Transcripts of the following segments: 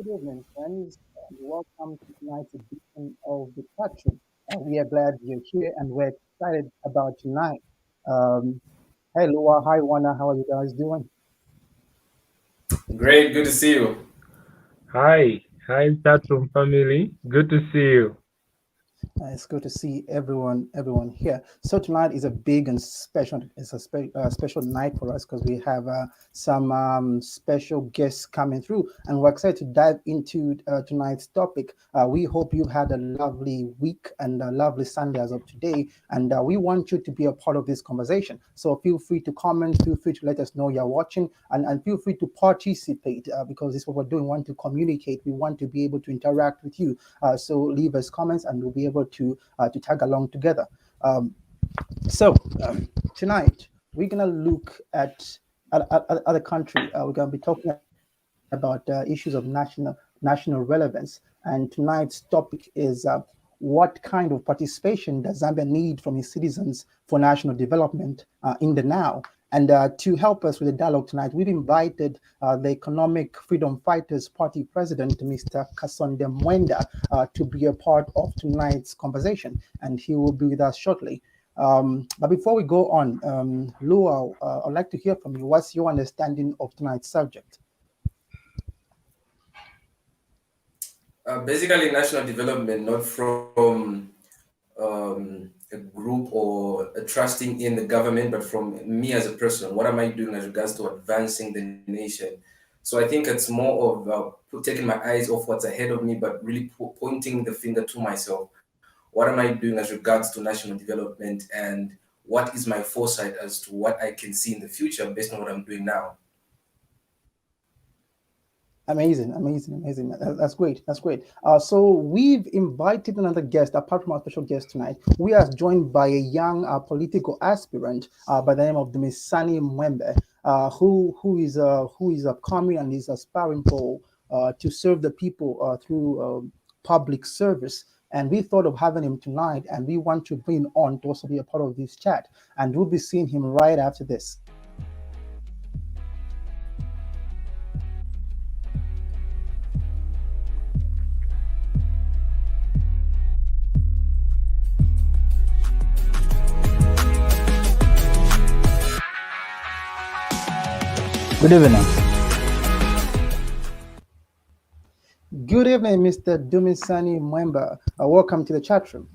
Good evening, friends. Welcome to tonight's edition of the Chatroom. We are glad you're here and we're excited about tonight. Um, Hey, Lua. Hi, Wana. How are you guys doing? Great, good to see you. Hi, Chatroom family. Good to see you. It's good to see everyone here. So tonight is a big and special. It's a special night for us because we have some special guests coming through, and we're excited to dive into tonight's topic. We hope you had a lovely week and a lovely Sunday as of today, and we want you to be a part of this conversation. So feel free to comment, feel free to let us know you're watching, and feel free to participate because this is what we're doing. We want to communicate. We want to be able to interact with you. So leave us comments, and we'll be able to tag along together. Um, so tonight we're gonna look at the country. We're gonna be talking about issues of national relevance. And tonight's topic is what kind of participation does Zambia need from its citizens for national development in the now? And to help us with the dialogue tonight, we've invited the Economic Freedom Fighters Party President, Mr. Kasonde Mwenda, to be a part of tonight's conversation, and he will be with us shortly. But before we go on, Lua, I'd like to hear from you. What's your understanding of tonight's subject? Basically, national development, not from a group or a trusting in the government, but from me as a person. What am I doing as regards to advancing the nation? So I think it's more of taking my eyes off what's ahead of me, but really pointing the finger to myself. What am I doing as regards to national development, and what is my foresight as to what I can see in the future based on what I'm doing now? Amazing, amazing, amazing. That's great. That's great. So we've invited another guest, apart from our special guest tonight. We are joined by a young political aspirant by the name of Dumisani Mwembe, who is upcoming and is aspiring for to serve the people through public service. And we thought of having him tonight, and we want to bring him on to also be a part of this chat. And we'll be seeing him right after this. Good evening. Good evening, Mr. Dumisani Mwemba. Welcome to the chat room.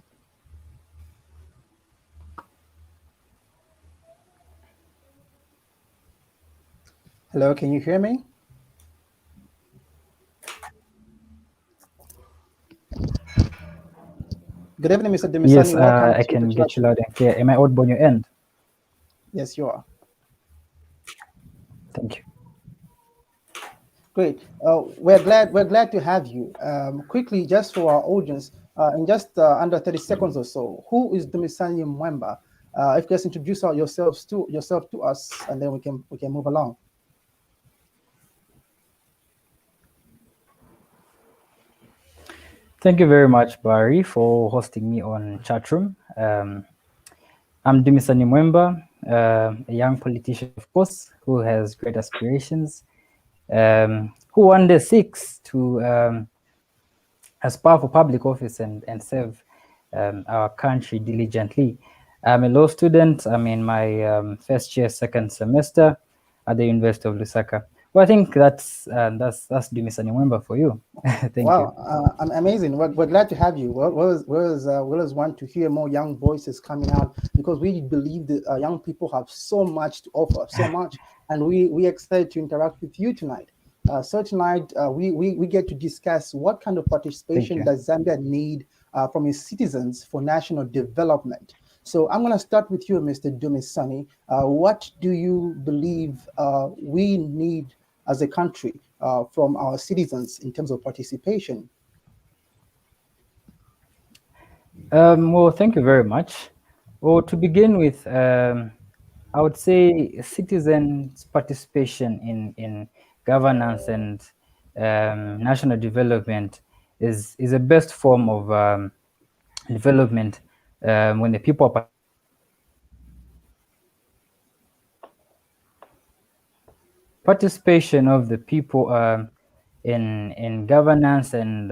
Hello, can you hear me? Good evening, Mr. Yes, Dumisani. Welcome I to the can chat get you room. loud and clear. Am I audible on your end? Yes, you are. Thank you. Great. We're glad to have you. Quickly, just for our audience, in just under 30 seconds or so, who is Dumisani Mwemba? If you guys introduce yourself to us, and then we can move along. Thank you very much, Barry, for hosting me on Chatroom. I'm Dumisani Mwemba, a young politician, of course, who has great aspirations, who one day seeks to aspire for public office and serve our country diligently. I'm a law student. I'm in my first year, second semester at the University of Lusaka. Well, I think that's Dumisani Mwemba for you. Thank you. Wow, amazing. We're glad to have you. We always want to hear more young voices coming out because we believe that young people have so much to offer, so much, and we excited to interact with you tonight. So tonight we get to discuss what kind of Thank participation you. does Zambia need from its citizens for national development. So I'm going to start with you, Mr. Dumisani. What do you believe we need as a country from our citizens in terms of participation? Well, thank you very much. Well, to begin with, I would say citizens' participation in governance and national development is the best form of development when the people are participation of the people in governance and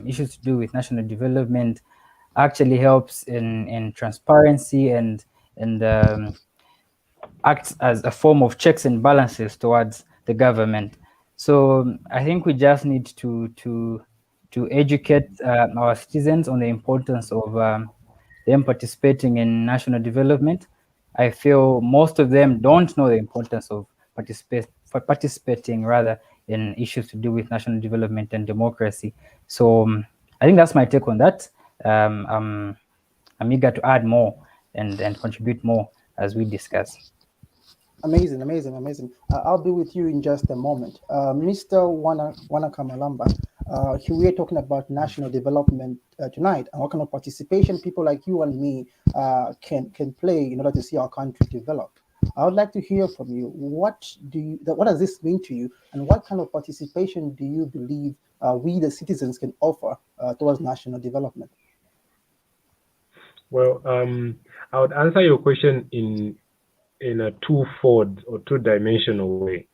issues to do with national development actually helps in transparency and acts as a form of checks and balances towards the government. So I think we just need to educate our citizens on the importance of them participating in national development. I feel most of them don't know the importance of participating rather in issues to do with national development and democracy. So I think that's my take on that. I'm eager to add more and contribute more as we discuss. Amazing, amazing, amazing. I'll be with you in just a moment. Mr. Wanakamalamba, here we are talking about national development tonight and what kind of participation people like you and me can play in order to see our country develop. I would like to hear from you. What does this mean to you, and what kind of participation do you believe we, the citizens, can offer towards national development? Well, I would answer your question in a twofold or two-dimensional way.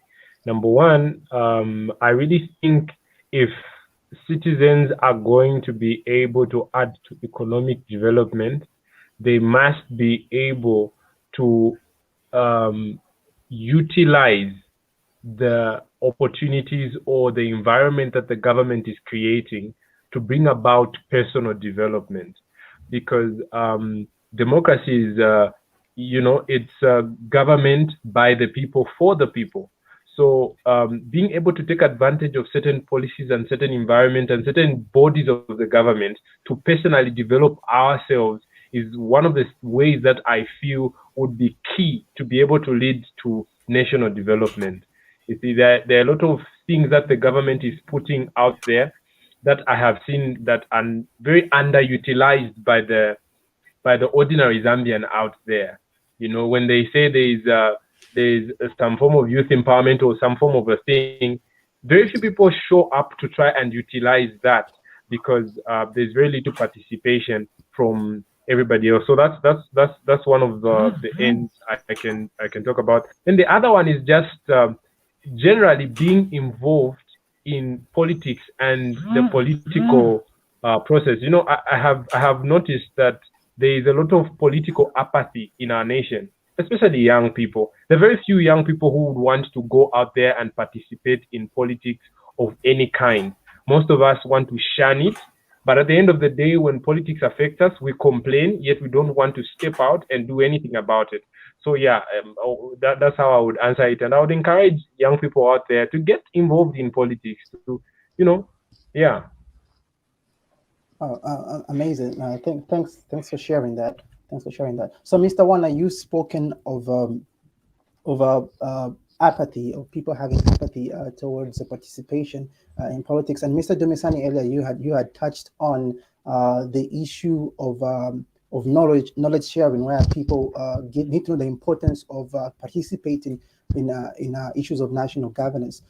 Number one, I really think if citizens are going to be able to add to economic development, they must be able to utilize the opportunities or the environment that the government is creating to bring about personal development. Because democracy is, it's government by the people for the people. So being able to take advantage of certain policies and certain environment and certain bodies of the government to personally develop ourselves is one of the ways that I feel would be key to be able to lead to national development. You see, there are a lot of things that the government is putting out there that I have seen that are very underutilized by the ordinary Zambian out there. When they say there's some form of youth empowerment or some form of a thing, very few people show up to try and utilize that because there's very little participation from everybody else. So that's one of the ends I can talk about. And the other one is just generally being involved in politics and the political process. I have noticed that there is a lot of political apathy in our nation, especially young people. There are very few young people who would want to go out there and participate in politics of any kind. Most of us want to shun it, but at the end of the day, when politics affects us, we complain, yet we don't want to step out and do anything about it. So yeah, that's how I would answer it. And I would encourage young people out there to get involved in politics, yeah. Amazing. Thanks for sharing that. Thanks for sharing that. So, Mr. Wana, you've spoken of apathy, or people having apathy towards the participation in politics. And Mr. Dumisani, earlier you had touched on the issue of knowledge sharing, where people need to know the importance of participating in issues of national governance.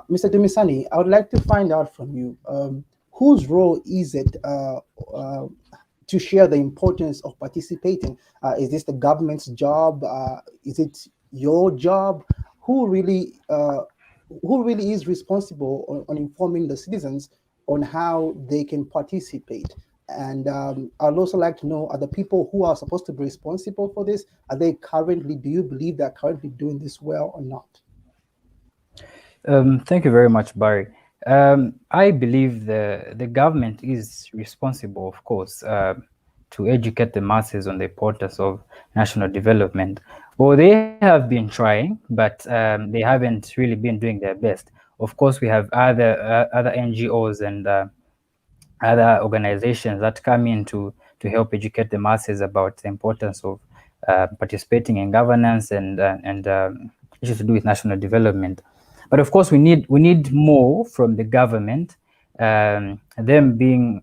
Mr. Dumisani, I would like to find out from you. Whose role is it to share the importance of participating? Is this the government's job? Is it your job? Who really is responsible on informing the citizens on how they can participate? And I'd also like to know, are the people who are supposed to be responsible for this, do you believe they're currently doing this well or not? Thank you very much, Barry. I believe the government is responsible, of course, to educate the masses on the importance of national development. Well, they have been trying, but they haven't really been doing their best. Of course, we have other NGOs and other organizations that come in to help educate the masses about the importance of participating in governance and issues to do with national development. But of course, we need more from the government, them being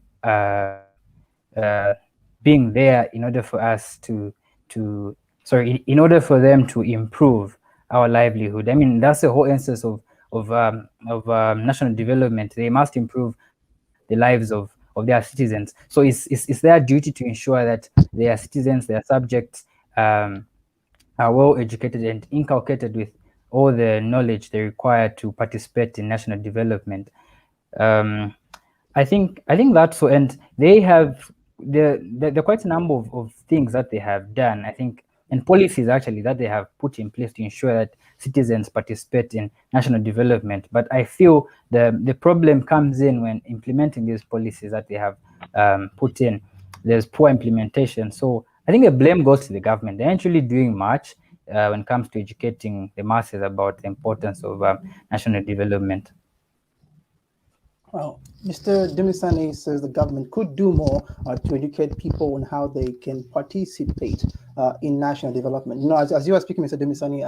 there in order for us in order for them to improve our livelihood. I mean, that's the whole essence of national development. They must improve the lives of their citizens. So it's their duty to ensure that their citizens, their subjects, are well educated and inculcated with all the knowledge they require to participate in national development. I think that's so, and they have there are quite a number of things that they have done, I think, and policies actually that they have put in place to ensure that citizens participate in national development. But I feel the problem comes in when implementing these policies that they have put in. There's poor implementation. So I think the blame goes to the government. They're actually doing much when it comes to educating the masses about the importance of national development. Well, Mr. Demisani says the government could do more to educate people on how they can participate in national development. As you were speaking, Mr. Demisani,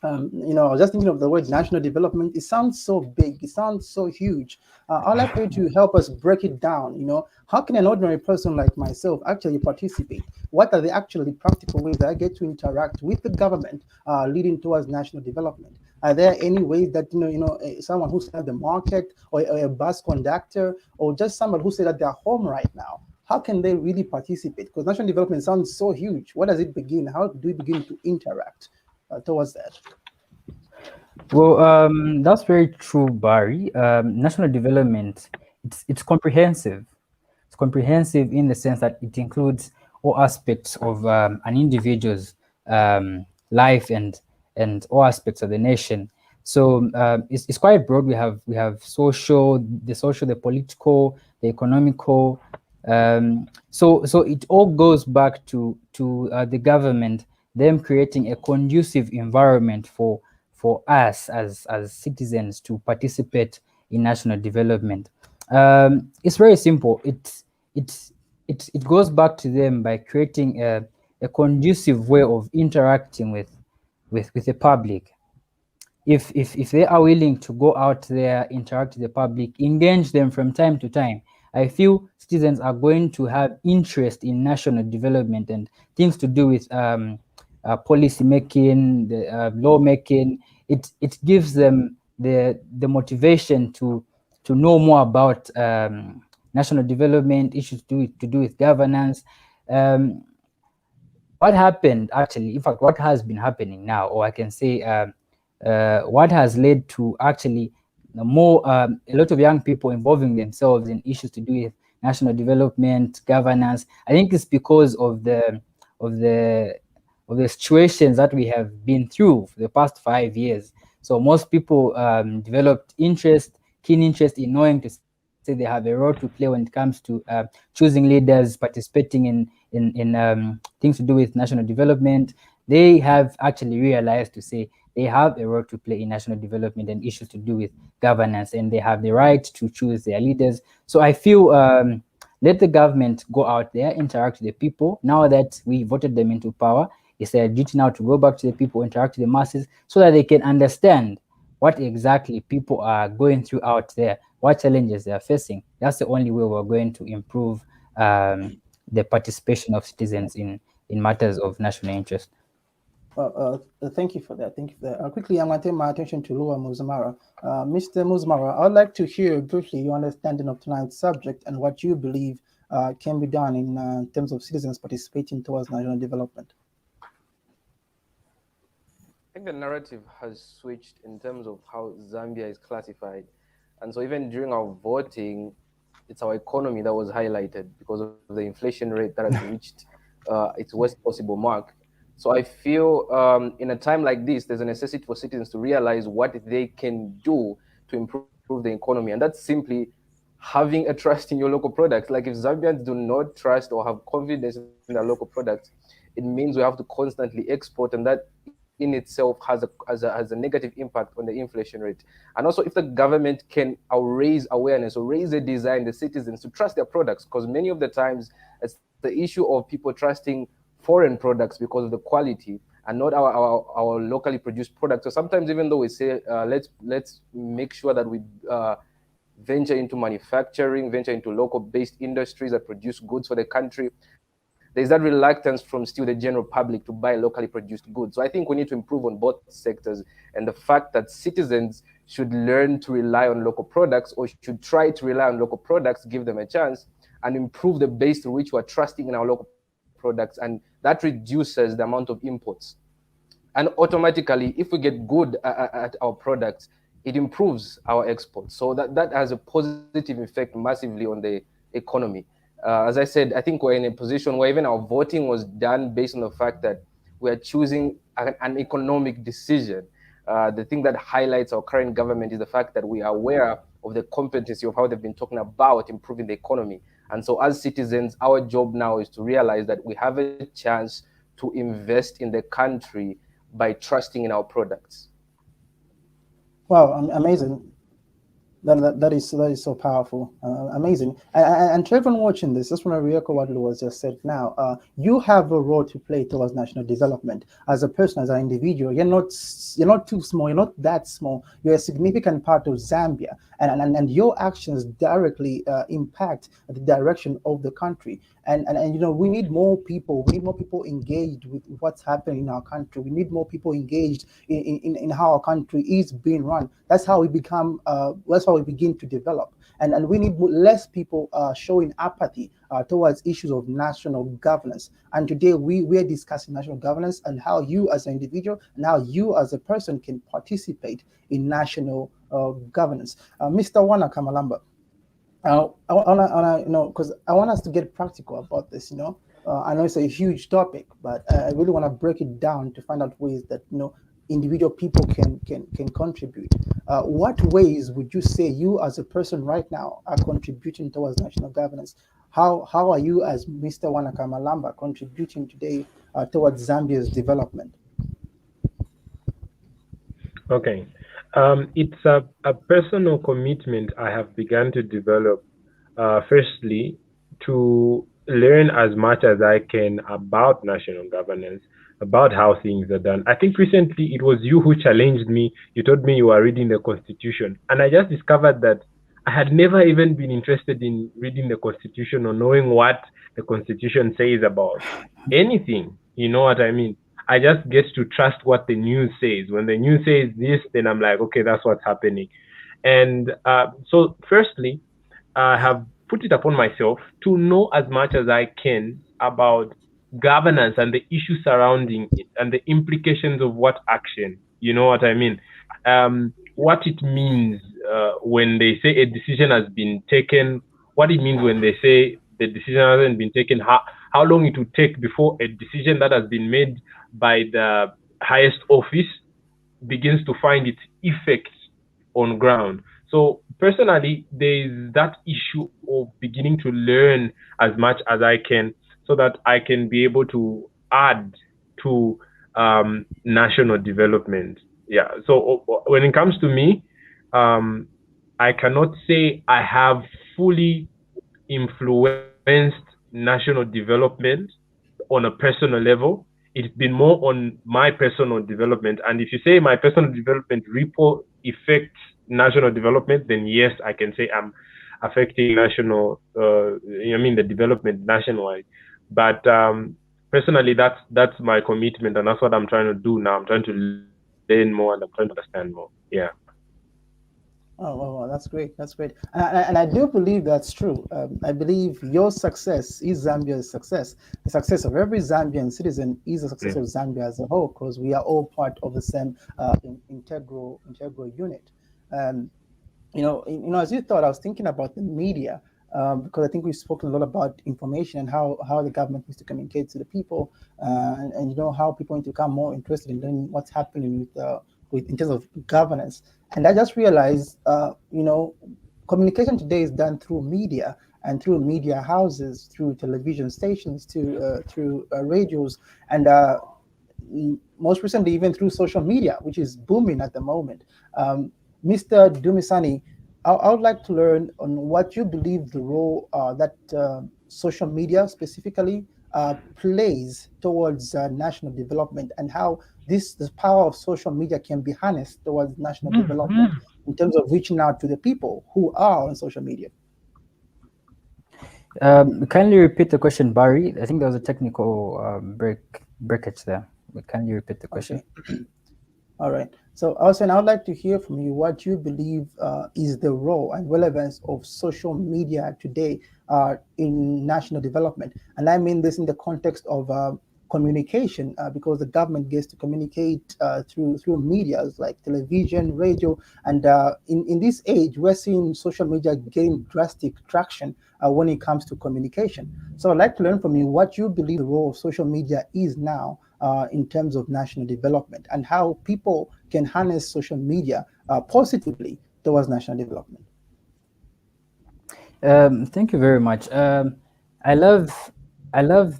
I was just thinking of the word national development. It sounds so big. It sounds so huge. I'd like for you to help us break it down. How can an ordinary person like myself actually participate? What are the actually practical ways that I get to interact with the government leading towards national development? Are there any ways that someone who's at the market, or a bus conductor, or just someone who said at their home right now? How can they really participate? Because national development sounds so huge. What does it begin? How do we begin to interact towards that? Well, that's very true, Barry. National development, it's comprehensive. It's comprehensive in the sense that it includes all aspects of an individual's life and all aspects of the nation. So it's quite broad. We have social, the political, the economical. So it all goes back to the government, them creating a conducive environment for us as citizens to participate in national development. It's very simple. It goes back to them by creating a conducive way of interacting with the public. If they are willing to go out there, interact with the public, engage them from time to time, I feel citizens are going to have interest in national development and things to do with policy making, the law making. It gives them the motivation to know more about national development issues to do with governance. What happened actually, in fact, what has been happening now, or I can say what has led to actually more a lot of young people involving themselves in issues to do with national development, governance. I think it's because of the situations that we have been through for the past 5 years. So most people developed keen interest in knowing to say they have a role to play when it comes to choosing leaders, participating in things to do with national development. They have actually realized to say they have a role to play in national development and issues to do with governance, and they have the right to choose their leaders. So I feel let the government go out there, interact with the people. Now that we voted them into power, it's their duty now to go back to the people, interact with the masses, so that they can understand what exactly people are going through out there, what challenges they are facing. That's the only way we're going to improve the participation of citizens in matters of national interest. Thank you for that. Thank you for that. Quickly, I'm going to turn my attention to Lua Muzamara. Mr. Muzamara, I'd like to hear briefly your understanding of tonight's subject and what you believe can be done in terms of citizens participating towards national development. I think the narrative has switched in terms of how Zambia is classified. And so even during our voting, it's our economy that was highlighted because of the inflation rate that has reached its worst possible mark. So I feel in a time like this, there's a necessity for citizens to realize what they can do to improve the economy. And that's simply having a trust in your local products. Like if Zambians do not trust or have confidence in their local products, it means we have to constantly export, and that in itself has a negative impact on the inflation rate. And also if the government can raise awareness or raise a desire in the citizens to trust their products, because many of the times it's the issue of people trusting foreign products because of the quality and not our locally produced products. So sometimes even though we say let's make sure that we venture into manufacturing, venture into local based industries that produce goods for the country, there's that reluctance from still the general public to buy locally produced goods. So I think we need to improve on both sectors, and the fact that citizens should learn to rely on local products, or should try to rely on local products, give them a chance, and improve the base to which we're trusting in our local products, and that reduces the amount of imports. And automatically, if we get good at our products, it improves our exports. So that has a positive effect massively on the economy. As I said, I think we're in a position where even our voting was done based on the fact that we are choosing an economic decision. The thing that highlights our current government is the fact that we are aware of the competency of how they've been talking about improving the economy. And so as citizens, our job now is to realize that we have a chance to invest in the country by trusting in our products. Wow, amazing. That is so powerful, amazing. And to everyone watching this, just want to re-echo what was just said now. You have a role to play towards national development as a person, as an individual. You're not too small. You're not that small. You're a significant part of Zambia, and your actions directly impact the direction of the country. And you know, we need more people. We need more people engaged with what's happening in our country. We need more people engaged in how our country is being run. That's how we become. That's how we begin to develop. And we need less people showing apathy towards issues of national governance. And today we are discussing national governance and how you as an individual and how you as a person can participate in national governance. Mr. Wana Kamalamba, you know, because I want us to get practical about this. You know, I know it's a huge topic, but I really want to break it down to find out ways that, you know, individual people can contribute. What ways would you say you as a person right now are contributing towards national governance? How are you as Mr. Wanaka Malamba contributing today towards Zambia's development? Okay. It's a personal commitment I have begun to develop, firstly, to learn as much as I can about national governance, about how things are done. I think recently it was you who challenged me. You told me you were reading the Constitution, and I just discovered that I had never even been interested in reading the Constitution or knowing what the Constitution says about anything. You know what I mean? I just get to trust what the news says. When the news says this, then I'm like, okay, that's what's happening. And so, firstly, I have put it upon myself to know as much as I can about governance and the issues surrounding it and the implications of what action. You know what I mean? What it means when they say a decision has been taken, what it means when they say the decision hasn't been taken, how long it would take before a decision that has been made by the highest office begins to find its effects on ground. So personally, there is that issue of beginning to learn as much as I can so that I can be able to add to national development. Yeah. So when it comes to me, I cannot say I have fully influenced national development on a personal level. It's been more on my personal development. And if you say my personal development ripple affects national development, then yes, I can say I'm affecting national, the development nationwide. But personally, that's my commitment, and that's what I'm trying to do now. I'm trying to learn more and I'm trying to understand more. Yeah. Oh, wow, that's great. That's great. And I do believe that's true. I believe your success is Zambia's success. The success of every Zambian citizen is the success of Zambia as a whole, because we are all part of the same integral unit. As you thought, I was thinking about the media, because I think we've spoken a lot about information and how the government needs to communicate to the people, and how people need to become more interested in learning what's happening with in terms of governance. And I just realized, communication today is done through media and through media houses, through television stations, through radios, and most recently even through social media, which is booming at the moment. Mr. Dumisani, I would like to learn on what you believe the role that social media specifically plays towards national development, and how the power of social media can be harnessed towards national development in terms of reaching out to the people who are on social media. Kindly repeat the question, Barry. I think there was a technical breakage there. Kindly repeat the question. Okay. All right. So also, I would like to hear from you what you believe is the role and relevance of social media today in national development. And I mean this in the context of communication, because the government gets to communicate through medias like television, radio, and in this age, we're seeing social media gain drastic traction when it comes to communication. So I'd like to learn from you what you believe the role of social media is now in terms of national development, and how people can harness social media positively towards national development. Thank you very much. I love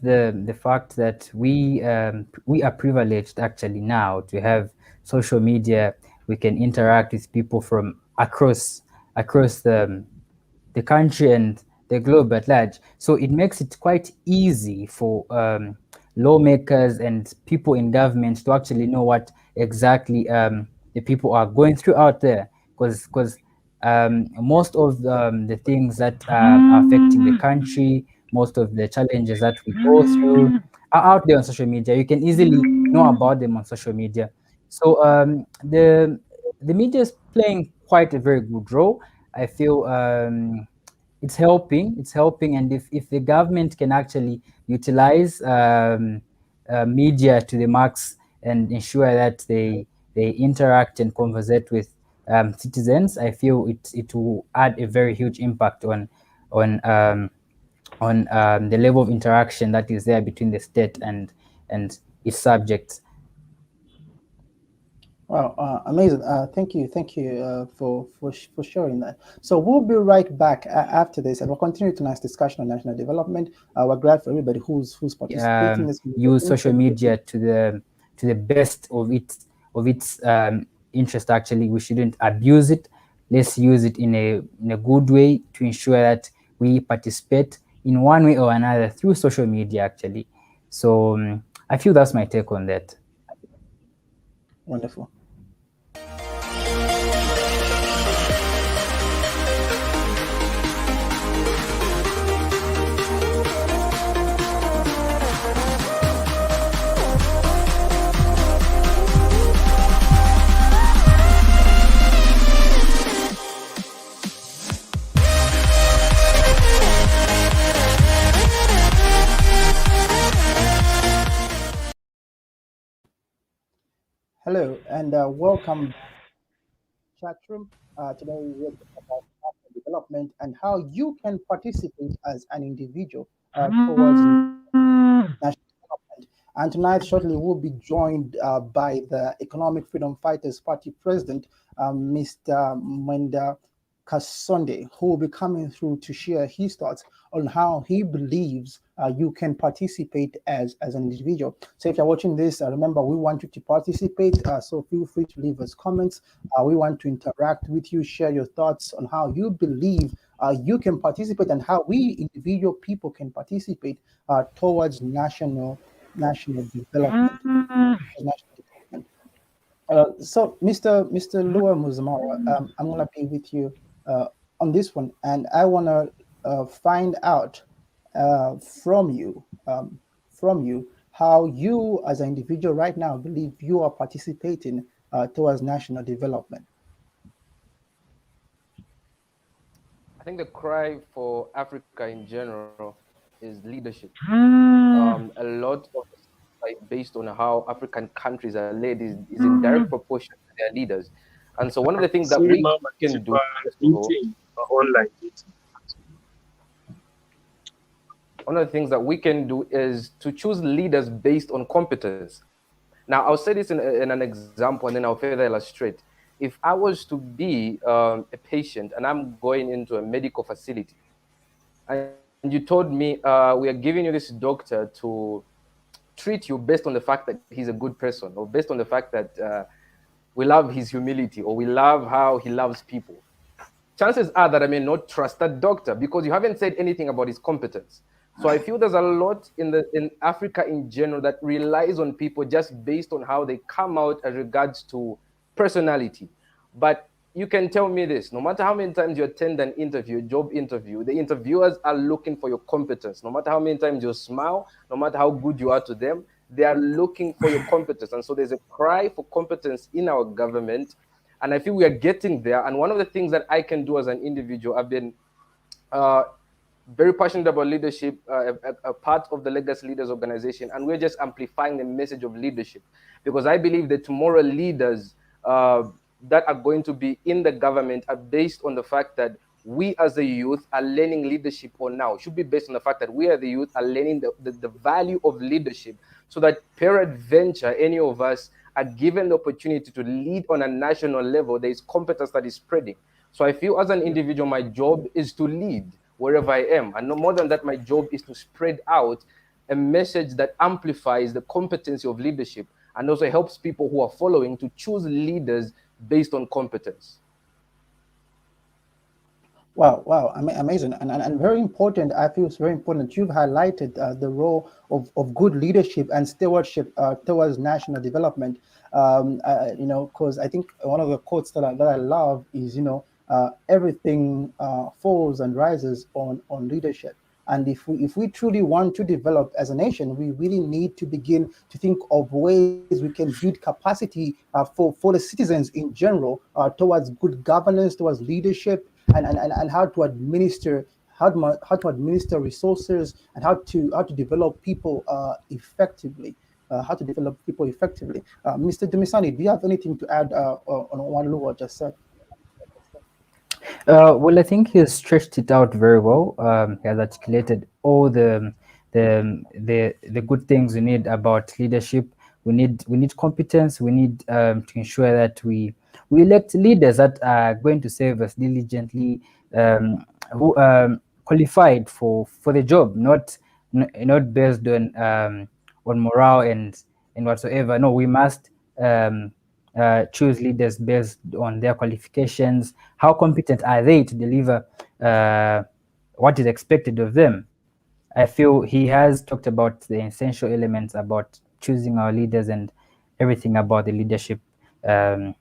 the fact that we are privileged actually now to have social media. We can interact with people from across the country and the globe at large. So it makes it quite easy for lawmakers and people in government to actually know what exactly the people are going through out there, because most of the things that are affecting the country, most of the challenges that we go through are out there on social media. You can easily know about them on social media. So the media is playing quite a very good role. I feel it's helping, and if the government can actually utilize media to the max and ensure that they interact and conversate with citizens, I feel it will add a very huge impact on the level of interaction that is there between the state and its subjects. Wow, amazing! Thank you for sharing that. So we'll be right back after this, and we'll continue tonight's discussion on national development. We're glad for everybody who's participating. Use social media to the best of its interest. Actually, we shouldn't abuse it. Let's use it in a good way to ensure that we participate in one way or another through social media. Actually, so I feel that's my take on that. Wonderful. Hello and welcome Chatroom. Today we're talking about national development and how you can participate as an individual towards national development. And tonight, shortly, we'll be joined by the Economic Freedom Fighters Party President, Mr. Mwenda Kasonde, who will be coming through to share his thoughts on how he believes you can participate as an individual. So if you're watching this, remember, we want you to participate. So feel free to leave us comments. We want to interact with you, share your thoughts on how you believe you can participate and how we individual people can participate towards national development. So, Mr. Lua Muzamara, I'm going to be with you on this one, and I want to find out from you how you, as an individual right now, believe you are participating towards national development. I think the cry for Africa in general is leadership. A lot of based on how African countries are led is in direct proportion to their leaders. And so one of the things that we can do one of the things that we can do is to choose leaders based on competence. Now, I'll say this in an example, and then I'll further illustrate. If I was to be a patient and I'm going into a medical facility, and you told me we are giving you this doctor to treat you based on the fact that he's a good person, or based on the fact that we love his humility, or we love how he loves people, chances are that I may not trust that doctor because you haven't said anything about his competence. So I feel there's a lot in Africa in general that relies on people just based on how they come out as regards to personality. But you can tell me this, no matter how many times you attend an interview, a job interview, the interviewers are looking for your competence. No matter how many times you smile, no matter how good you are to them, they are looking for your competence. And so there's a cry for competence in our government. And I feel we are getting there. And one of the things that I can do as an individual, I've been very passionate about leadership, a part of the Legacy Leaders Organization, and we're just amplifying the message of leadership, because I believe that tomorrow leaders that are going to be in the government are based on the fact that we as the youth are learning leadership, or now should be based on the fact that we as the youth are learning the value of leadership, so that peradventure any of us are given the opportunity to lead on a national level. There is competence that is spreading. So I feel as an individual, my job is to lead wherever I am. And no more than that, my job is to spread out a message that amplifies the competency of leadership and also helps people who are following to choose leaders based on competence. Wow, amazing, and very important. I feel it's very important that you've highlighted the role of good leadership and stewardship towards national development. Because I think one of the quotes that I love is, everything falls and rises on leadership. And if we truly want to develop as a nation, we really need to begin to think of ways we can build capacity for the citizens in general towards good governance, towards leadership, and how to administer how to administer resources, and how to develop people effectively. Mr. Dumisani, do you have anything to add on what Lua just said? Well, I think he stretched it out very well. He has articulated all the good things we need about leadership. We need competence. We need to ensure that we elect leaders that are going to serve us diligently, who qualified for the job, not based on morale and whatsoever. No, we must choose leaders based on their qualifications. How competent are they to deliver what is expected of them? I feel he has talked about the essential elements about choosing our leaders and everything about the leadership. I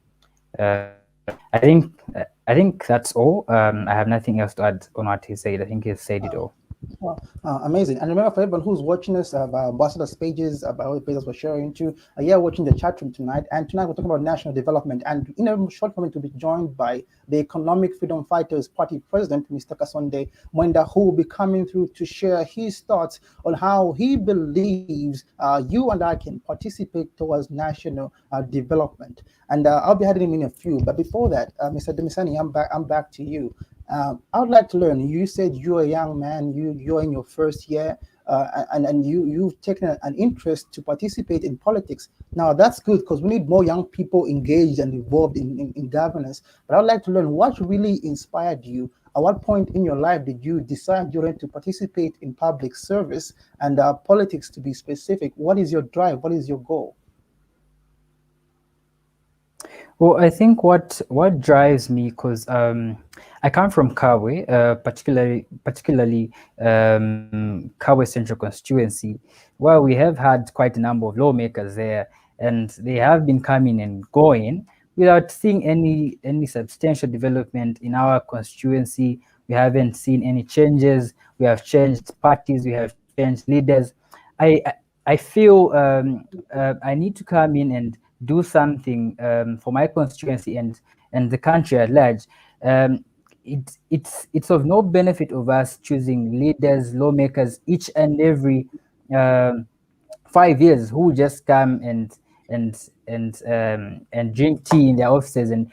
think that's all. I have nothing else to add on what he said. I think he said it all. Amazing. And remember, for everyone who's watching us, ambassadors pages, about all the pages we're sharing to, you're watching the chat room tonight. And tonight we're talking about national development. And in a short moment, we'll be joined by the Economic Freedom Fighters Party President, Mr. Kasonde Mwenda, who will be coming through to share his thoughts on how he believes you and I can participate towards national development. And I'll be having him in a few. But before that, Mr. Demisani, I'm back to you. I would like to learn. You said you're a young man. You're in your first year, and you've taken an interest to participate in politics. Now that's good, because we need more young people engaged and involved in governance. But I'd like to learn what really inspired you. At what point in your life did you decide you're going to participate in public service and politics? To be specific, what is your drive? What is your goal? Well, I think what drives me, because I come from Kabwe, particularly Kabwe Central Constituency, where we have had quite a number of lawmakers there, and they have been coming and going without seeing any substantial development in our constituency. We haven't seen any changes. We have changed parties. We have changed leaders. I feel I need to come in and do something for my constituency and the country at large. It's of no benefit of us choosing leaders, lawmakers each and every 5 years who just come and drink tea in their offices and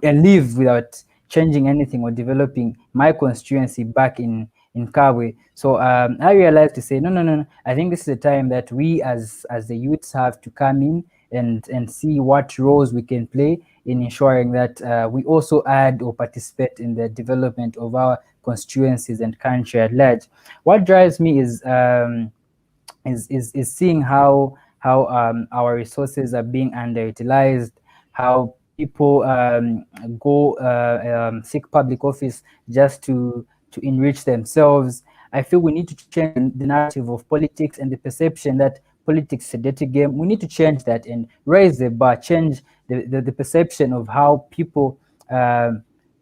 leave without changing anything or developing my constituency back in Kabwe. So I realized to say, no. I think this is the time that we as the youths have to come in and see what roles we can play in ensuring that we also add or participate in the development of our constituencies and country at large. What drives me is seeing how our resources are being underutilized, how people go seek public office just to enrich themselves. I feel we need to change the narrative of politics and the perception that politics is a dirty game. We need to change that and raise the bar, change the perception of how people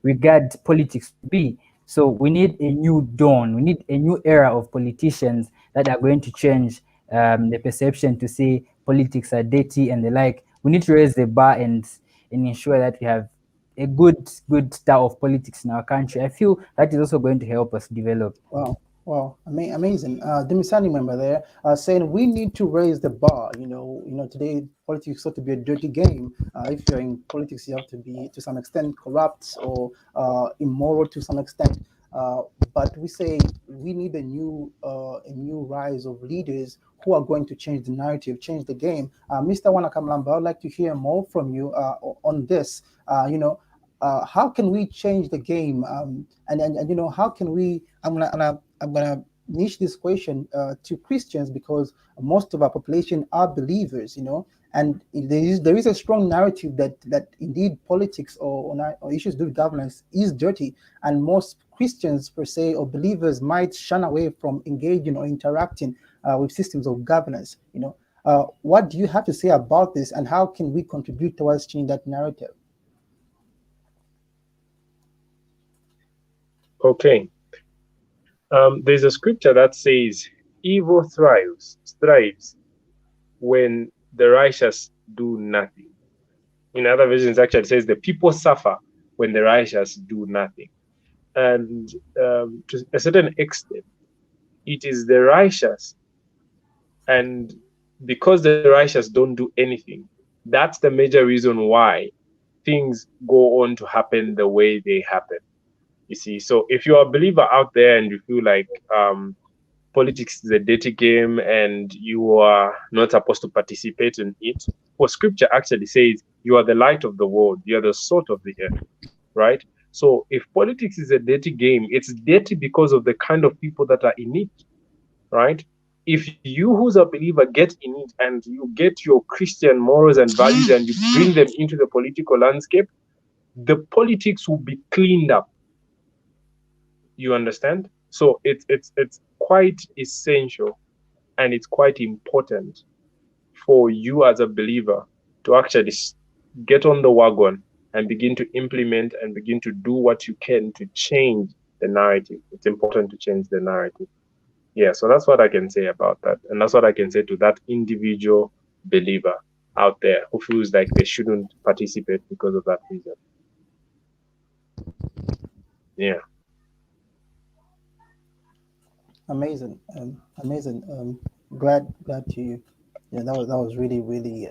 regard politics to be. So we need a new dawn. We need a new era of politicians that are going to change the perception to say politics are dirty and the like. We need to raise the bar and ensure that we have a good style of politics in our country. I feel that is also going to help us develop. Wow. Well, amazing. Demisani member there saying we need to raise the bar. Today politics ought to be a dirty game. If you're in politics, you have to be to some extent corrupt or immoral to some extent. Uh, but we say we need a new rise of leaders who are going to change the narrative, change the game. Mr. Wanakamlamba, I'd like to hear more from you on this. How can we change the game? And how can we? I'm gonna niche this question to Christians because most of our population are believers. And there is a strong narrative that indeed politics or issues to do with governance is dirty, and most Christians per se or believers might shun away from engaging or interacting with systems of governance. What do you have to say about this, and how can we contribute towards changing that narrative? Okay. There's a scripture that says, "Evil thrives when the righteous do nothing." In other versions, actually, it says, "The people suffer when the righteous do nothing." And to a certain extent, it is the righteous, and because the righteous don't do anything, that's the major reason why things go on to happen the way they happen. You see, so if you're a believer out there and you feel like politics is a dirty game and you are not supposed to participate in it, well, scripture actually says you are the light of the world, you are the salt of the earth, right? So if politics is a dirty game, it's dirty because of the kind of people that are in it, right? If you, who's a believer, get in it and you get your Christian morals and values and you bring them into the political landscape, the politics will be cleaned up. You understand? So it's quite essential and it's quite important for you as a believer to actually get on the wagon and begin to implement and begin to do what you can to change the narrative. It's important to change the narrative. Yeah, so that's what I can say about that. And that's what I can say to that individual believer out there who feels like they shouldn't participate because of that reason. Yeah. Amazing, amazing. Glad to. Yeah, that was really really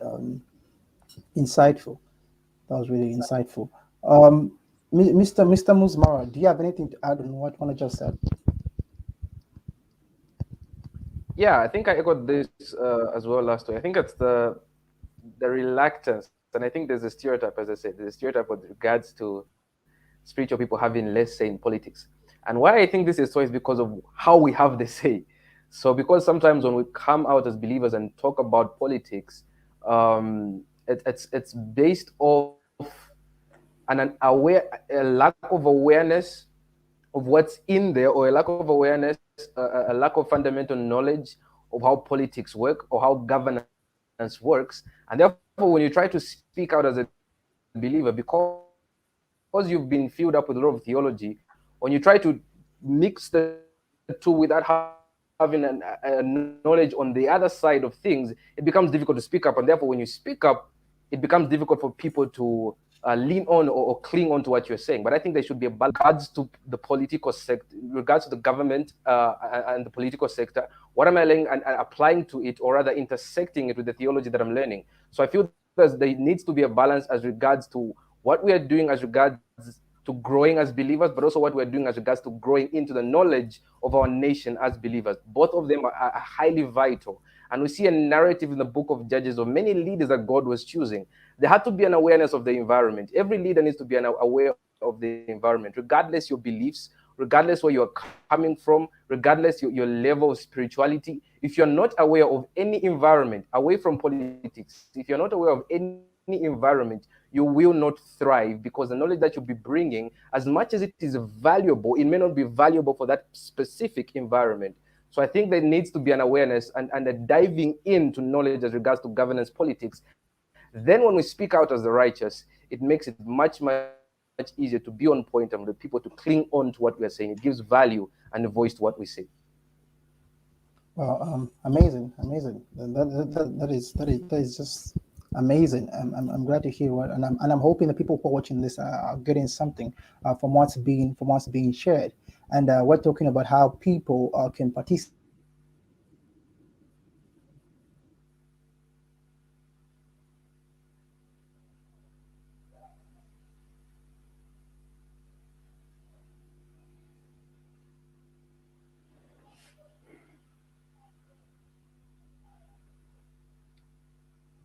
insightful. That was really insightful. Mr. Muzmara, do you have anything to add on what Juana just said? Yeah, I think I echoed this as well last week. I think it's the reluctance, and I think there's a stereotype, as I said, there's a stereotype with regards to spiritual people having less say in politics. And why I think this is so is because of how we have the say. So because sometimes when we come out as believers and talk about politics, it's based off a lack of awareness of what's in there, or a lack of awareness, a lack of fundamental knowledge of how politics work or how governance works. And therefore, when you try to speak out as a believer, because you've been filled up with a lot of theology, when you try to mix the two without having a knowledge on the other side of things, it becomes difficult to speak up. And therefore, when you speak up, it becomes difficult for people to lean on or cling on to what you're saying. But I think there should be a balance regards to the political sector, regards to the government and the political sector. What am I learning and applying to it, or rather intersecting it with the theology that I'm learning? So I feel that there needs to be a balance as regards to what we are doing as regards to growing as believers, but also what we're doing as regards to growing into the knowledge of our nation as believers. Both of them are highly vital. And we see a narrative in the book of Judges of many leaders that God was choosing. There had to be an awareness of the environment. Every leader needs to be aware of the environment, regardless your beliefs, regardless where you're coming from, regardless your level of spirituality. If you're not aware of any environment, away from politics, if you're not aware of any environment, you will not thrive, because the knowledge that you'll be bringing, as much as it is valuable, it may not be valuable for that specific environment. So I think there needs to be an awareness and a diving into knowledge as regards to governance politics. Then when we speak out as the righteous, it makes it much easier to be on point and the people to cling on to what we are saying. It gives value and a voice to what we say. Well, amazing. That is just amazing. I'm glad to hear what, and I'm hoping the people who are watching this are getting something from what's being shared. and we're talking about how people can participate.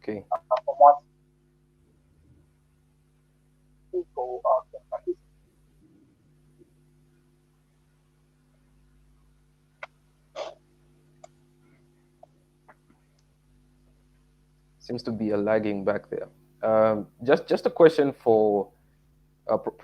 Okay. People can participate. Seems to be a lagging back there. Just a question for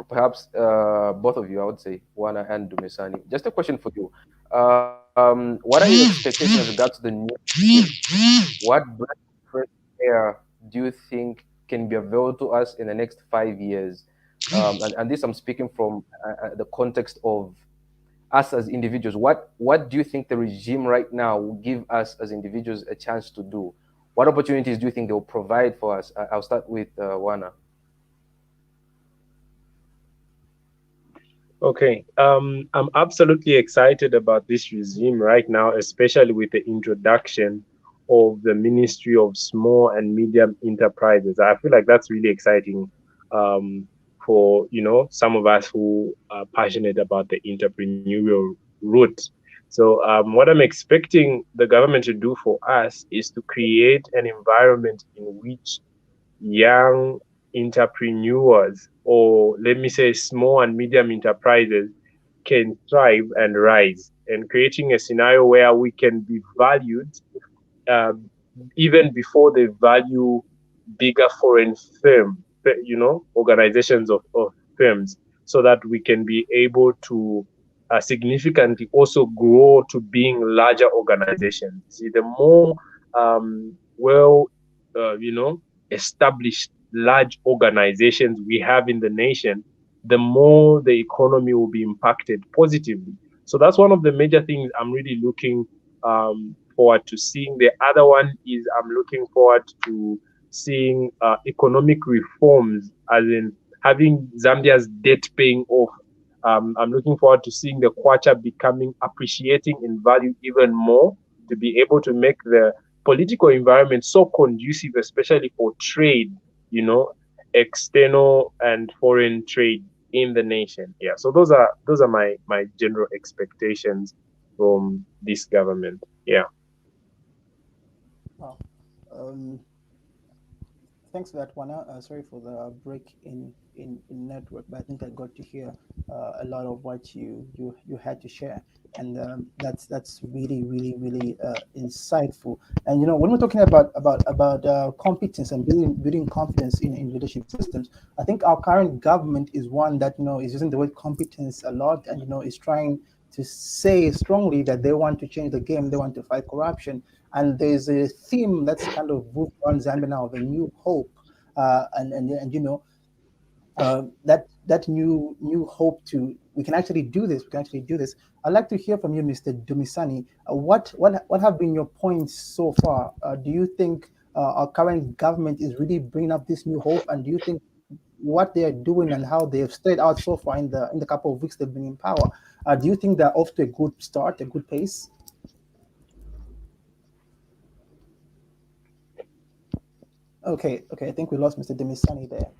perhaps both of you, I would say, Wana and Dumisani. Just a question for you. What are your expectations with regards to the new regime? What breath of fresh air do you think can be available to us in the next 5 years? And this I'm speaking from the context of us as individuals. What do you think the regime right now will give us as individuals a chance to do? What opportunities do you think they will provide for us? I'll start with Wana. Okay, I'm absolutely excited about this regime right now, especially with the introduction of the Ministry of Small and Medium Enterprises. I feel like that's really exciting for some of us who are passionate about the entrepreneurial route. So what I'm expecting the government to do for us is to create an environment in which young entrepreneurs, or let me say small and medium enterprises, can thrive and rise, and creating a scenario where we can be valued uh, even before they value bigger foreign organizations of firms, so that we can be able to significantly also grow to being larger organizations. See, the more well, established large organizations we have in the nation, the more the economy will be impacted positively. So that's one of the major things I'm really looking forward to seeing. The other one is I'm looking forward to seeing economic reforms, as in having Zambia's debt paying off. I'm looking forward to seeing the kwacha appreciating in value even more, to be able to make the political environment so conducive, especially for trade, external and foreign trade in the nation. Yeah. So those are my general expectations from this government. Yeah. Wow. Thanks for that, Wana. Sorry for the break in network, but I think I got to hear a lot of what you had to share, and that's really insightful. And when we're talking about competence and building confidence in leadership systems, I think our current government is one that is using the word competence a lot, and is trying to say strongly that they want to change the game, they want to fight corruption. And there's a theme that's kind of moved around Zambia now of a new hope, and that new hope we can actually do this. We can actually do this. I'd like to hear from you, Mr. Dumisani. What have been your points so far? Do you think our current government is really bringing up this new hope, and do you think what they are doing and how they have stayed out so far in the couple of weeks they've been in power, do you think they're off to a good start, a good pace? Okay, I think we lost Mr. Demisani there.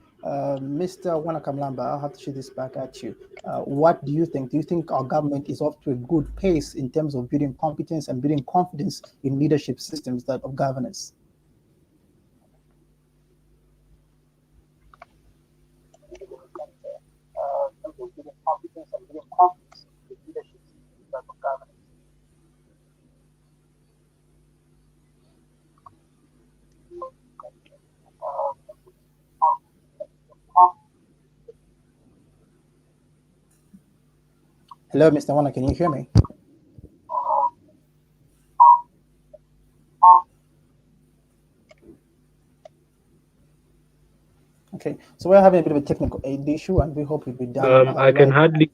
Mr. Wanakamlamba, I'll have to shoot this back at you. What do you think? Do you think our government is off to a good pace in terms of building competence and building confidence in leadership systems of governance? Hello, Mr. Wana, can you hear me? Okay, so we're having a bit of a technical issue, and we hope we'll be done. I can hardly.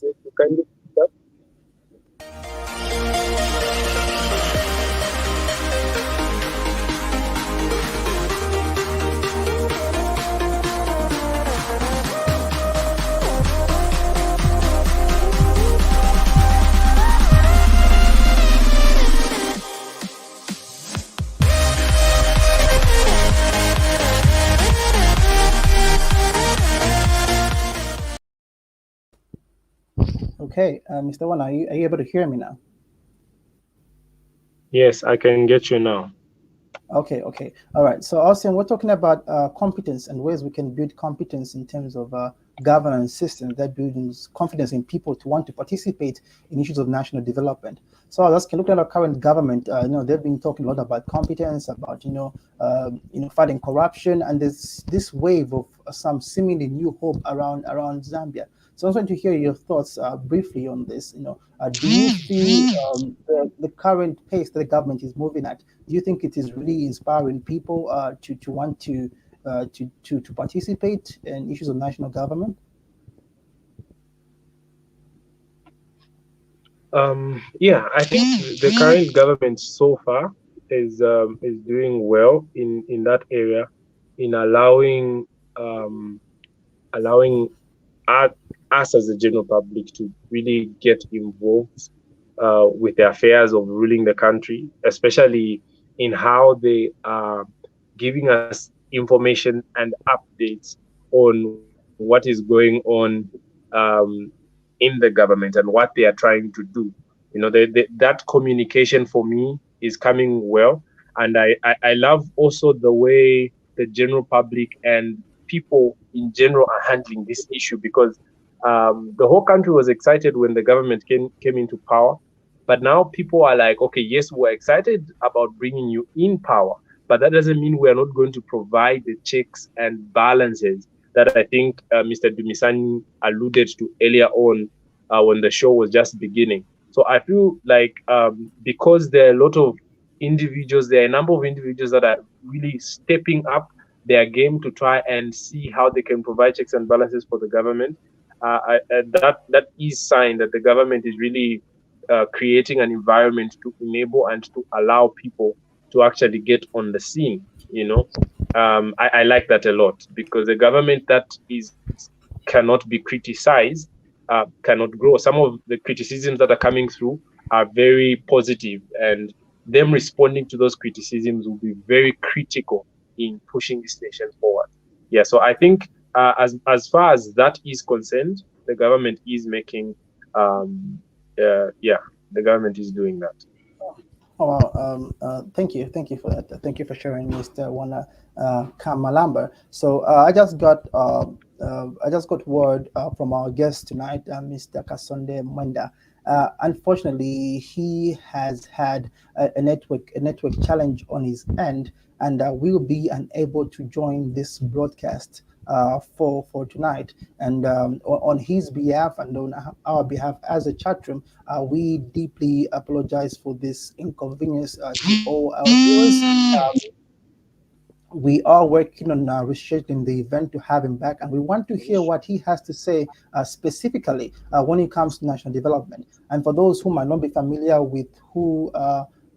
Okay, Mr. One, are you able to hear me now? Yes, I can get you now. Okay. All right. So, Austin, we're talking about competence and ways we can build competence in terms of governance systems that builds confidence in people to want to participate in issues of national development. So, let's look at our current government. They've been talking a lot about competence, about fighting corruption, and there's this wave of some seemingly new hope around Zambia. So, I want to hear your thoughts briefly on this. Do you feel the current pace that the government is moving at? Do you think it is really inspiring people to want to participate in issues of national government? Yeah, I think the current government so far is doing well in that area, in um, allowing us, us as the general public to really get involved with the affairs of ruling the country, especially in how they are giving us information and updates on what is going on um, in the government and what they are trying to do. That communication for me is coming well, and I love also the way the general public and people in general are handling this issue, because the whole country was excited when the government came into power, but now people are like, okay, yes, we're excited about bringing you in power, but that doesn't mean we're not going to provide the checks and balances that I think Mr. Dumisani alluded to earlier on when the show was just beginning. So I feel like because there are a lot of individuals, there are a number of individuals that are really stepping up their game to try and see how they can provide checks and balances for the government. That is sign that the government is really creating an environment to enable and to allow people to actually get on the scene. I like that a lot, because a government that is cannot be criticized cannot grow. Some of the criticisms that are coming through are very positive, and them responding to those criticisms will be very critical in pushing this nation forward. Yeah, so I think as far as that is concerned, the government is making yeah, the government is doing that. Oh, wow. Thank you for that. Thank you for sharing, Mr. Wana Kamalamba. So I just got word from our guest tonight, Mr. Kasonde Mwenda. Unfortunately, he has had a network challenge on his end, and will be unable to join this broadcast for tonight. And on his behalf and on our behalf as a chat room, we deeply apologize for this inconvenience to all our viewers. We are working on rescheduling the event to have him back, and we want to hear what he has to say specifically when it comes to national development. And for those who might not be familiar with who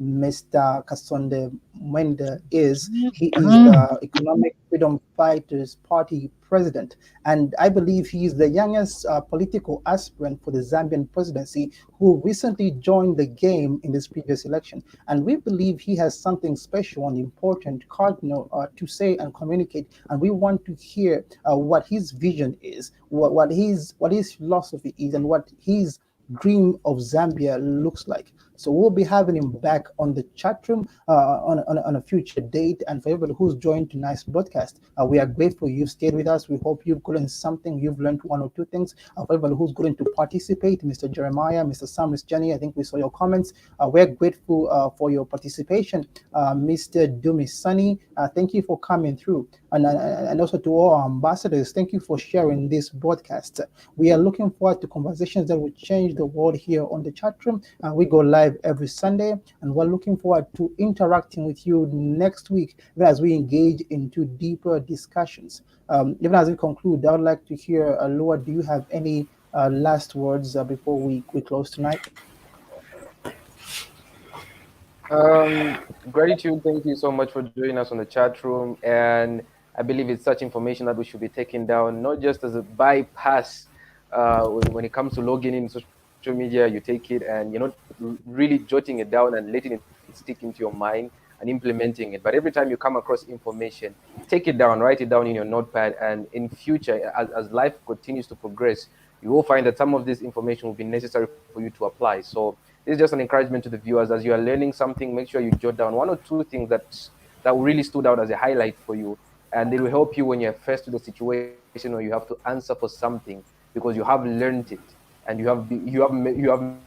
Mr. Kasonde Mwenda is, he is the Economic Freedom Fighters Party president, and I believe he is the youngest political aspirant for the Zambian presidency who recently joined the game in this previous election. And we believe he has something special and important, cardinal, to say and communicate. And we want to hear what his vision is, what his philosophy is, and what his dream of Zambia looks like. So we'll be having him back on the chat room on a future date. And for everybody who's joined tonight's broadcast, we are grateful you've stayed with us. We hope you've learned something. You've learned one or two things. For everybody who's going to participate, Mr. Jeremiah, Mr. Sam, Miss Jenny, I think we saw your comments. We're grateful for your participation. Mr. Dumisani, thank you for coming through. And also to all our ambassadors, thank you for sharing this broadcast. We are looking forward to conversations that will change the world here on the chat room. We go live every Sunday, and we're looking forward to interacting with you next week as we engage into deeper discussions. Even as we conclude, I would like to hear, Lua, do you have any last words before we close tonight? Gratitude. Thank you so much for joining us on the chat room. And I believe it's such information that we should be taking down, not just as a bypass. When it comes to logging in social media, you take it and you're not really jotting it down and letting it stick into your mind, and implementing it. But every time you come across information, take it down, write it down in your notepad, and in future, as life continues to progress, you will find that some of this information will be necessary for you to apply. So this is just an encouragement to the viewers. As you are learning something, make sure you jot down 1 or 2 things that really stood out as a highlight for you, and it will help you when you're faced with a situation where you have to answer for something, because you have learned it and you have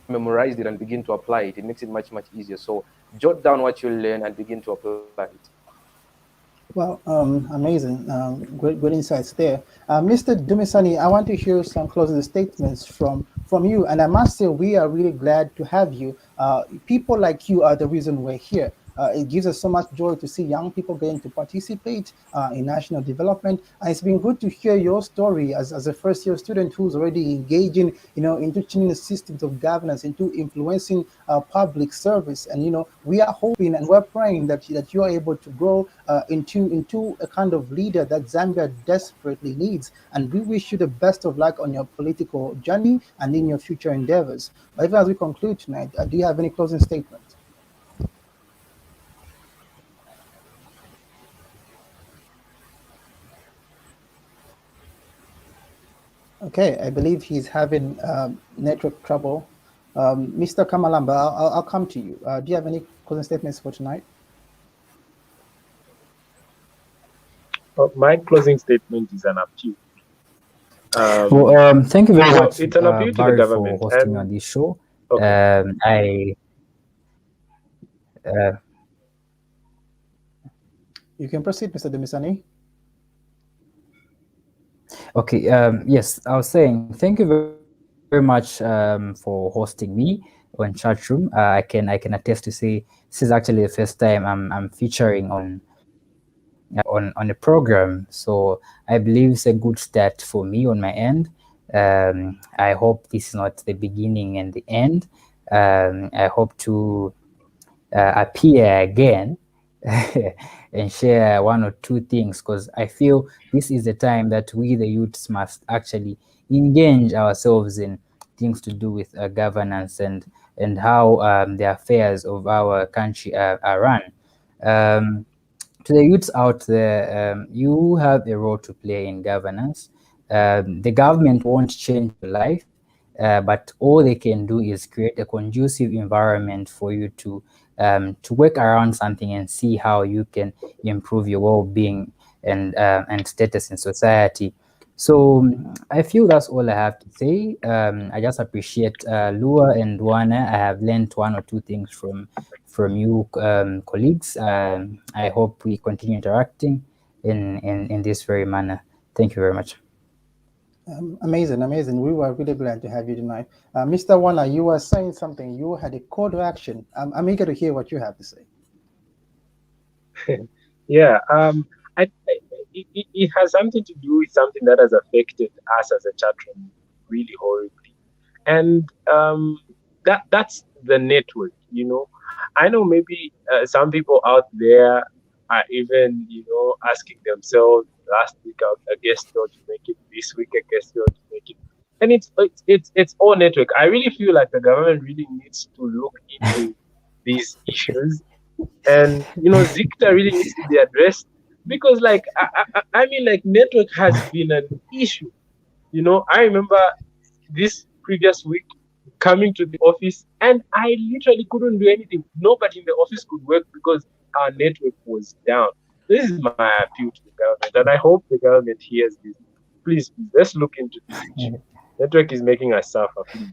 memorized it and begin to apply it. It makes it much easier. So jot down what you learn and begin to apply it. Well, amazing. Great insights there. Mr. Dumisani, I want to hear some closing statements from you. And I must say, we are really glad to have you. People like you are the reason we're here. It gives us so much joy to see young people getting to participate in national development. And it's been good to hear your story as a first-year student who's already engaging, into changing the systems of governance, into influencing public service. And, we are hoping and we're praying that you are able to grow into a kind of leader that Zambia desperately needs. And we wish you the best of luck on your political journey and in your future endeavors. But even as we conclude tonight, do you have any closing statements? Okay, I believe he's having network trouble. Mr. Kamalamba, I'll come to you. Do you have any closing statements for tonight? My closing statement is an appeal. Thank you very much, it's an appeal to the Barry, government for hosting me on this show. Okay. You can proceed, Mr. Demisani. Okay. Yes, I was saying thank you very much for hosting me on Chatroom. I can attest to say this is actually the first time I'm featuring on a program, so I believe it's a good start for me on my end. I hope this is not the beginning and the end. I hope to appear again and share 1 or 2 things, because I feel this is the time that we, the youths, must actually engage ourselves in things to do with governance and how the affairs of our country are run. To the youths out there, you have a role to play in governance. The government won't change your life, but all they can do is create a conducive environment for you to work around something and see how you can improve your well-being and status in society. So I feel that's all I have to say. I just appreciate Lua and Wana. I have learned 1 or 2 things from you, colleagues. I hope we continue interacting in this very manner. Thank you very much. Amazing. We were really glad to have you tonight. Mr. Wana, you were saying something. You had a call to action. I'm eager to hear what you have to say. Yeah, it has something to do with something that has affected us as a chatroom really horribly, and that's the network. I know maybe some people out there are even asking themselves, last week a guest failed to make it, this week a guest failed to make it, and it's all network. I really feel like the government really needs to look into these issues, and Zikta really needs to be addressed, because I mean, network has been an issue. I remember this previous week coming to the office, and I literally couldn't do anything. Nobody in the office could work because our network was down. This is my appeal to the government, and I hope the government hears this. Please, let's look into this issue. Network is making us suffer, please.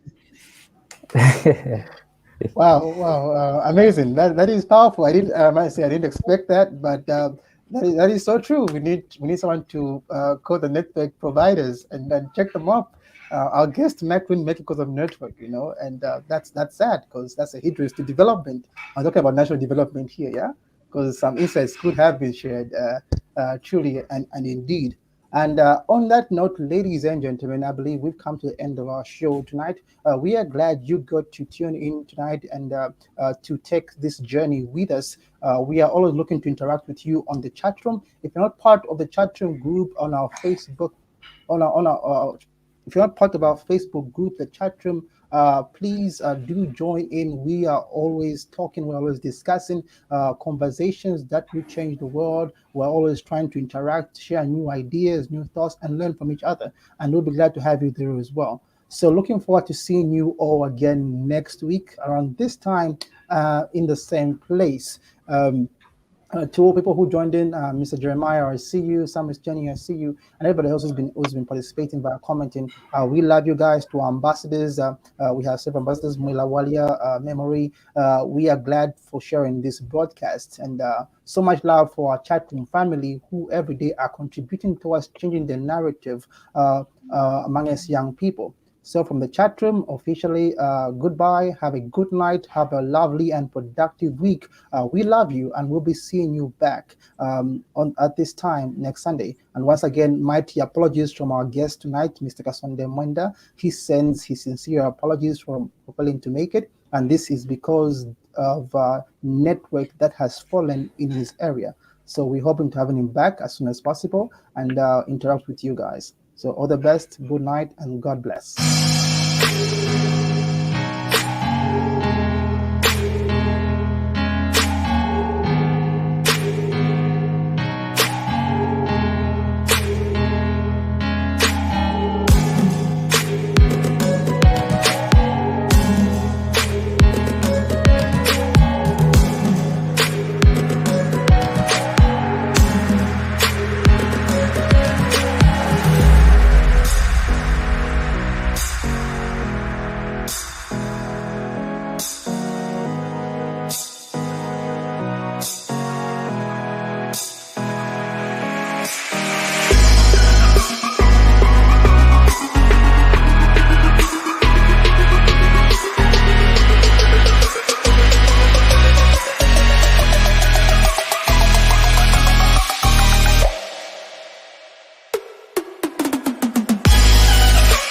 Wow, amazing. That is powerful. I didn't expect that, but that is so true. We need someone to call the network providers and then check them up. Our guest tonight couldn't make it because of network, and that's sad, because that's a hindrance to development. I'm talking about national development here, yeah, because some insights could have been shared truly and indeed. And on that note, ladies and gentlemen, I believe we've come to the end of our show tonight. We are glad you got to tune in tonight and to take this journey with us. We are always looking to interact with you on the chat room. If you're not part of the chat room group on our Facebook, on our If you're not part of our Facebook group, the chat room, please do join in. We are always talking, we're always discussing conversations that will change the world. We're always trying to interact, share new ideas, new thoughts, and learn from each other. And we'll be glad to have you there as well. So looking forward to seeing you all again next week around this time in the same place. To all people who joined in, Mr. Jeremiah, I see you. Sam, Miss Jenny, I see you, and everybody else who's been participating by commenting. We love you guys. To our ambassadors, we have several ambassadors, Mwela Walia, Memory. We are glad for sharing this broadcast, and so much love for our chat room family who every day are contributing towards changing the narrative among us young people. So from the chat room, officially, goodbye. Have a good night. Have a lovely and productive week. We love you, and we'll be seeing you back at this time next Sunday. And once again, mighty apologies from our guest tonight, Mr. Kasonde Mwenda. He sends his sincere apologies for failing to make it, and this is because of network that has fallen in his area. So we're hoping to have him back as soon as possible and interact with you guys. So all the best, good night, and God bless.